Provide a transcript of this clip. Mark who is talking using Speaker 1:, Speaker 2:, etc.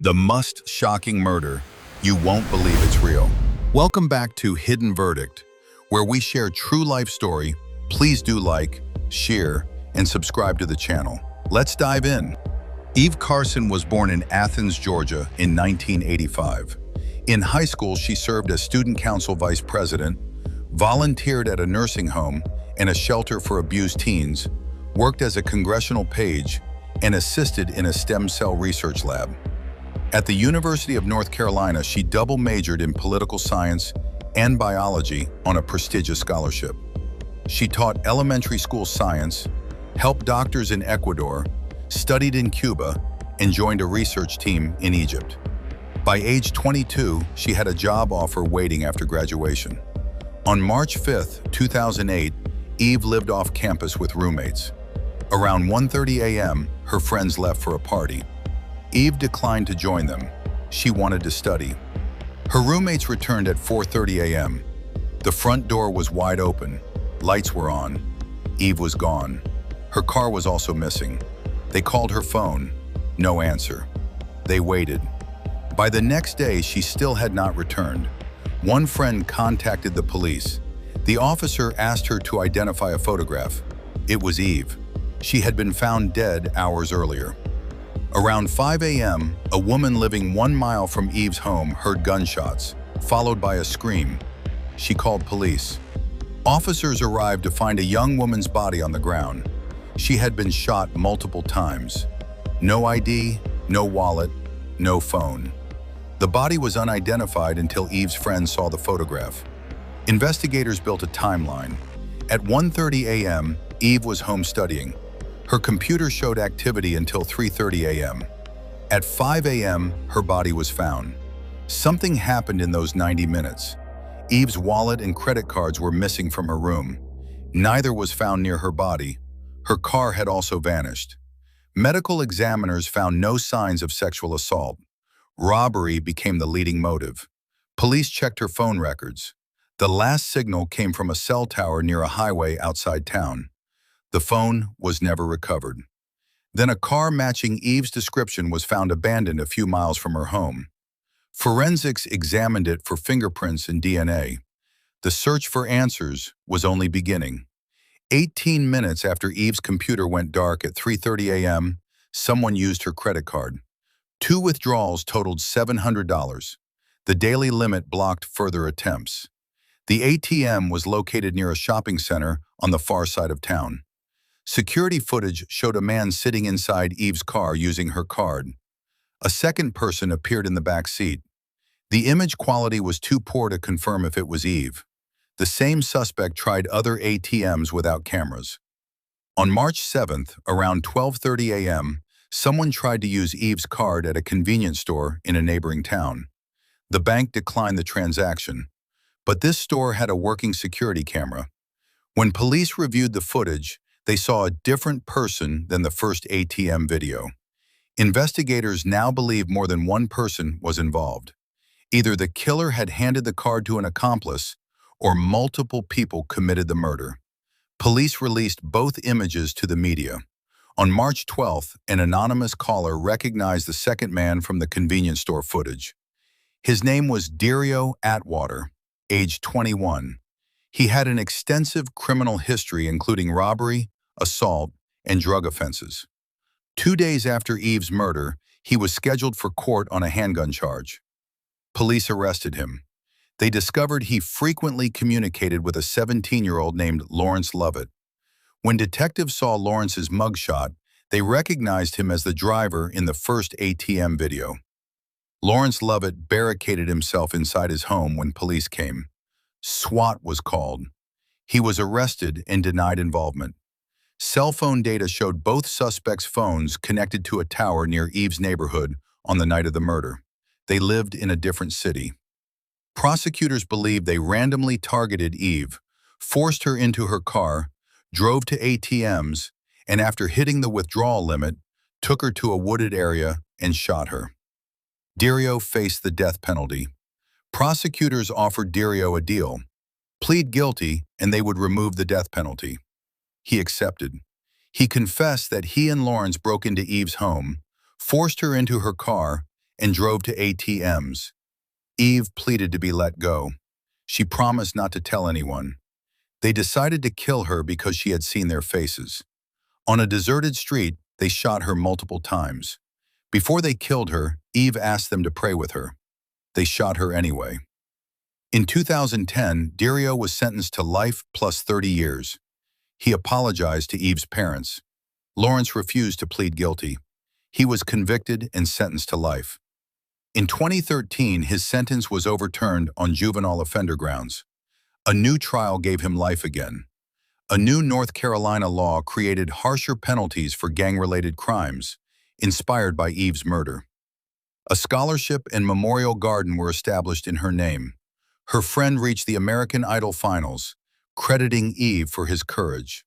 Speaker 1: The shocking murder. You won't believe it's real. Welcome back to Hidden Verdict, where we share true life story. Please do like, share, and subscribe to the channel. Let's dive in. Eve Carson was born in Athens, Georgia in 1985. In high school, she served as student council vice president, volunteered at a nursing home and a shelter for abused teens, worked as a congressional page, and assisted in a stem cell research lab. At the University of North Carolina, she double majored in political science and biology on a prestigious scholarship. She taught elementary school science, helped doctors in Ecuador, studied in Cuba, and joined a research team in Egypt. By age 22, she had a job offer waiting after graduation. On March 5, 2008, Eve lived off campus with roommates. Around 1:30 a.m., her friends left for a party. Eve declined to join them. She wanted to study. Her roommates returned at 4:30 a.m. The front door was wide open. Lights were on. Eve was gone. Her car was also missing. They called her phone. No answer. They waited. By the next day, she still had not returned. One friend contacted the police. The officer asked her to identify a photograph. It was Eve. She had been found dead hours earlier. Around 5 a.m., a woman living 1 mile from Eve's home heard gunshots, followed by a scream. She called police. Officers arrived to find a young woman's body on the ground. She had been shot multiple times. No ID, no wallet, no phone. The body was unidentified until Eve's friends saw the photograph. Investigators built a timeline. At 1:30 a.m., Eve was home studying. Her computer showed activity until 3:30 a.m. At 5 a.m., her body was found. Something happened in those 90 minutes. Eve's wallet and credit cards were missing from her room. Neither was found near her body. Her car had also vanished. Medical examiners found no signs of sexual assault. Robbery became the leading motive. Police checked her phone records. The last signal came from a cell tower near a highway outside town. The phone was never recovered. Then a car matching Eve's description was found abandoned a few miles from her home. Forensics examined it for fingerprints and DNA. The search for answers was only beginning. 18 minutes after Eve's computer went dark at 3:30 a.m., someone used her credit card. 2 withdrawals totaled $700. The daily limit blocked further attempts. The ATM was located near a shopping center on the far side of town. Security footage showed a man sitting inside Eve's car using her card. A second person appeared in the back seat. The image quality was too poor to confirm if it was Eve. The same suspect tried other ATMs without cameras. On March 7th, around 12:30 a.m., someone tried to use Eve's card at a convenience store in a neighboring town. The bank declined the transaction, but this store had a working security camera. When police reviewed the footage, they saw a different person than the first ATM video. Investigators now believe more than one person was involved. Either the killer had handed the card to an accomplice, or multiple people committed the murder. Police released both images to the media. On March 12th, an anonymous caller recognized the second man from the convenience store footage. His name was Dario Atwater, age 21. He had an extensive criminal history including robbery, assault, and drug offenses. 2 days after Eve's murder, he was scheduled for court on a handgun charge. Police arrested him. They discovered he frequently communicated with a 17-year-old named Lawrence Lovett. When detectives saw Lawrence's mugshot, they recognized him as the driver in the first ATM video. Lawrence Lovett barricaded himself inside his home when police came. SWAT was called. He was arrested and denied involvement. Cell phone data showed both suspects' phones connected to a tower near Eve's neighborhood on the night of the murder. They lived in a different city. Prosecutors believe they randomly targeted Eve, forced her into her car, drove to ATMs, and after hitting the withdrawal limit, took her to a wooded area and shot her. Dario faced the death penalty. Prosecutors offered Dario a deal: plead guilty and they would remove the death penalty. He accepted. He confessed that he and Lawrence broke into Eve's home, forced her into her car, and drove to ATMs. Eve pleaded to be let go. She promised not to tell anyone. They decided to kill her because she had seen their faces. On a deserted street, they shot her multiple times. Before they killed her, Eve asked them to pray with her. They shot her anyway. In 2010, Dario was sentenced to life plus 30 years. He apologized to Eve's parents. Lawrence refused to plead guilty. He was convicted and sentenced to life. In 2013, his sentence was overturned on juvenile offender grounds. A new trial gave him life again. A new North Carolina law created harsher penalties for gang-related crimes, inspired by Eve's murder. A scholarship and memorial garden were established in her name. Her friend reached the American Idol finals, crediting Eve for his courage.